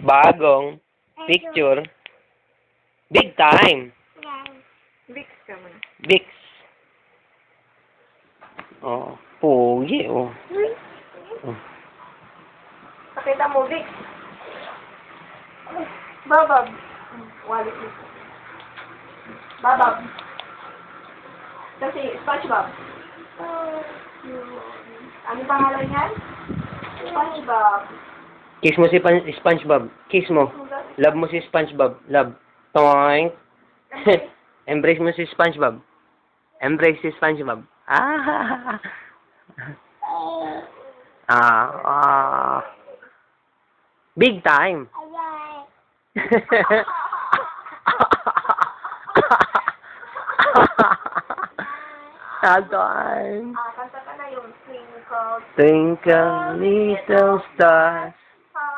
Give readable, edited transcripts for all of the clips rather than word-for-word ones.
Bagong picture. Big time. Vicks ka man. Vicks. Oh, pogi, oh. Oh. Pakita mo, Vicks. Babab. Wallet mo. Babab. Kasi, SpongeBob. Ano pangalan yan? SpongeBob. Kiss mo si SpongeBob. Kiss mo. Love mo si SpongeBob. Love. Toink. Embrace mo si SpongeBob. Embrace si SpongeBob. Ah. Big time. Time. Kanta ka na yung Twinkle. Twinkle little stars,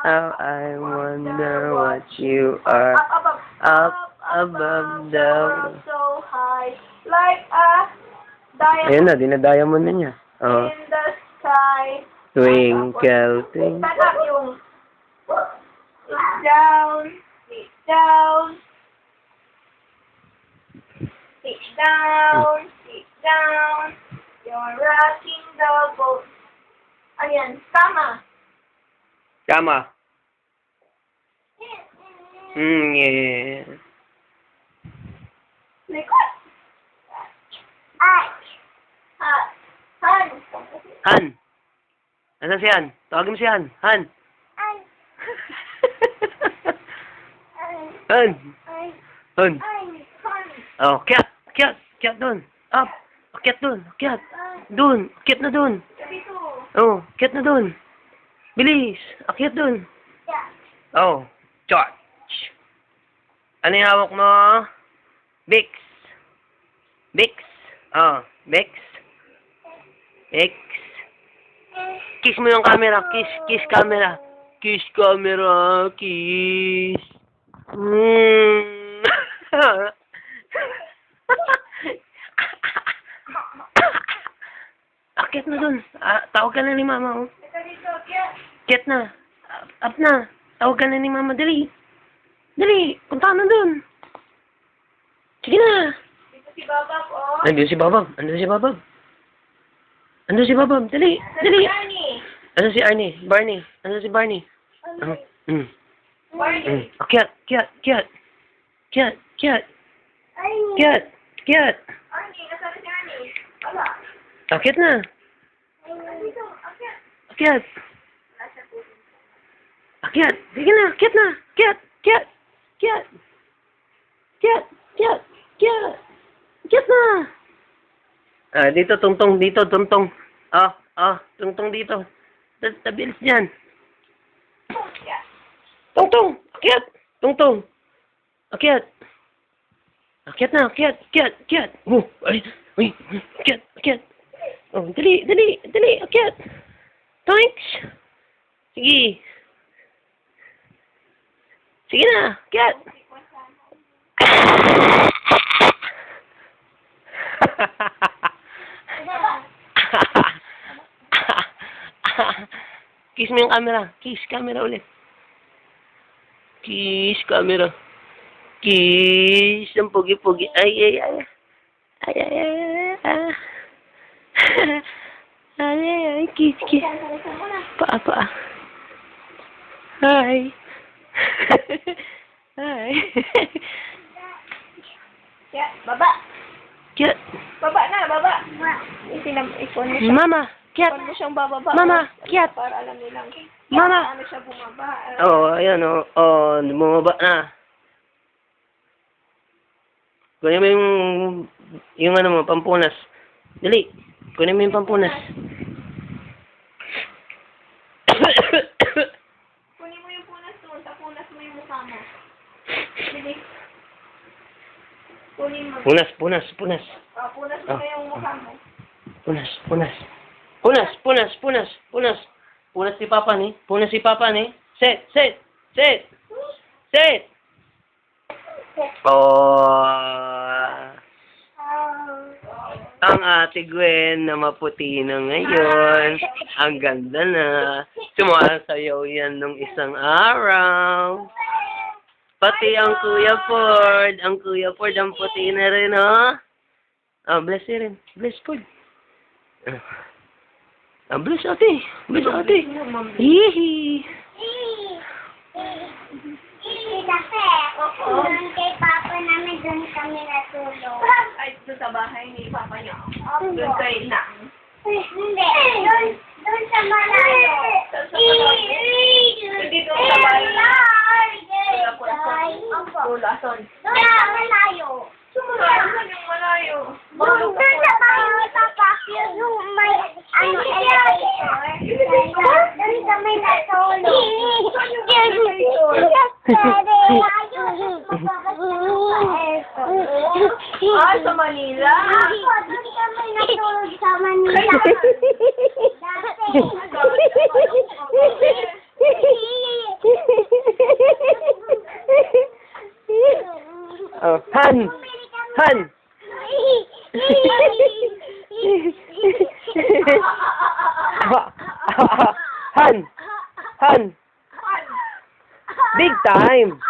how I wonder what you are. Up above the world so high, like a diamond Ayun na, dinadiamond na niya. Oh. in the sky. Twinkle, twinkle. Stand up yung it's down, it's down, it's down, it's down. You're rocking the boat. Ayan, tama. Tama. Yeah. Likod. Ay. Han. Han. Nasaan si Han? Tawagin mo si Han. Han. Ay. Han. Ay. Han. Ay. Han. Oh, kyat. Kyat. Kyat dun. Up. Kyat dun. Kyat. Dun. Kyat na dun. Dito. Oh, kyat na dun. Bilis. Akyat dun. Yeah. Oh. Charge. Ano yung hawak mo? Vicks. Vicks. Oh, Vicks. Vicks. Kiss mo yung camera. Kiss. Kiss camera. Kiss camera. Kiss. Akyat na dun. Tawag ka na ni mama. Oh. Dito, dito. Kaya. Akyat na. Up na. Tawag ka na ni mama. Dali. Dali. Punta na dun. Sige na. Dito si Babab, oh. Andun si Babab. Andun si Babab. Andun si Babab. Dali. Dali. Barney. Andun si Arnie. Barney. Andun si Barney. Oh. Barney. Akyat. Kyat. Kyat. Kyat. Kyat. Ay. Kyat. Kyat. Arnie, nasaan si Arnie? Wala. Akyat na. Dito, akyat. Akyat. Wala siya po. Akyat. Sige na. Akyat na. Kyat. Kyat. Kyat. Kyat. Kyat. Kyat. Kyat na. Dito, tungtong. Dito, tungtong. Tungtong dito. Tabilis dyan. Akyat. Tungtong. Akyat. Tungtong. Akyat. Akyat na. Akyat. Kyat. Kyat. Ay. Uy. Akyat. Akyat. Oh, dali. Dali. Dali. Akyat. Thanks. Sige. Sige na. Akyat. Kiss mo yung camera. Kiss camera ulit. Kiss camera. Kiss. Ang pogi-pogi. Ay, ay, ay. Ay, ay, ay. Ay, ay, ay. Kiss, kiss. Paa, paa. Hi. Hi. Kaya, baba. Kyat. Baba na, baba. Ikon mo siya. Mama. Kyat. Ikon mo siyang bababa. Mama. Kyat. Para alam nilang. Mama. Ano siya bumaba. Oh, ayan oh. Oh, bumaba na. Kunin mo yung ano mo, pampunas. Dali. Kunin mo yung pampunas. Kunin mo yung punas doon. Tapunas mo yung mukha mo. Bilis. Kunin mo. Punas, punas, punas. Punas mo na yung mukha mo. Punas, punas. Punas, punas, punas, punas. Punas si Papa ni. Punas si Papa ni. Sit, sit, sit. Sit. Oh. Ang ate Gwen na maputi na ngayon. Ang ganda na. Sumasayaw yan nung isang araw. Pati ang Kuya Ford. Ang Kuya Ford, ang puti na rin, oh. Ah, bless you rin. Bless Ford. Ah, bless ate. Bless ate. Hihi. Kasi, doon kay Papa namin, doon kami natulog. Ay, doon sa bahay ni Papa niyo. Opo. Doon kay Nang. Hindi, doon sa malayo. Hindi doon sa bahay. Opo. Lulason. Doon sa malayo. Saan yung malayo? Doon sa bahay ni Papa, yung may, elevator. Doon kami natulog. Ah, sa Manila. Doon kami natulog sa Manila. Dati. Oh, Han! Han! Han! Han! Big time!